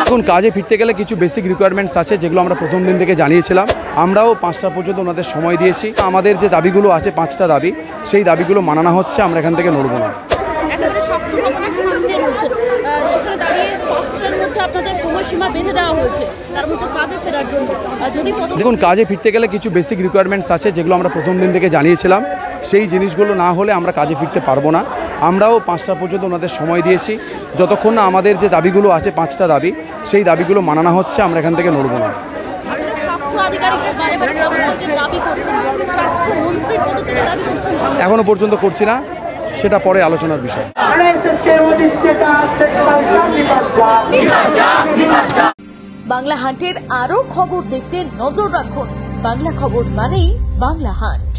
এখন কাজে ফিরতে গেলে কিছু বেসিক রিকোয়ারমেন্টস আছে যেগুলো আমরা প্রথম দিন থেকে জানিয়েছিলাম। আমরাও 5টা পর্যন্ত ওনাদের সময় দিয়েছি। আমাদের যে দাবিগুলো আছে 5টা দাবি, সেই দাবিগুলো মানানো হচ্ছে, আমরা এখান থেকে নড়ব না। দেখুন, কাজে ফিরতে গেলে কিছু বেসিক রিকোয়ারমেন্টস আছে যেগুলো আমরা প্রথম দিন থেকে জানিয়েছিলাম। সেই জিনিসগুলো না হলে আমরা কাজে ফিরতে পারবো না। আমরাও 5টা পর্যন্ত ওনাদের সময় দিয়েছি। যতক্ষণ না আমাদের যে দাবিগুলো আছে 5টা দাবি, সেই দাবিগুলো মানানো হচ্ছে, আমরা এখান থেকে নড়ব না। এখনো পর্যন্ত করছি না, সেটা পরে আলোচনার বিষয়। বাংলা হান্টের আরো খবর দেখতে নজর রাখুন। বাংলা খবর মানেই বাংলা হান্ট।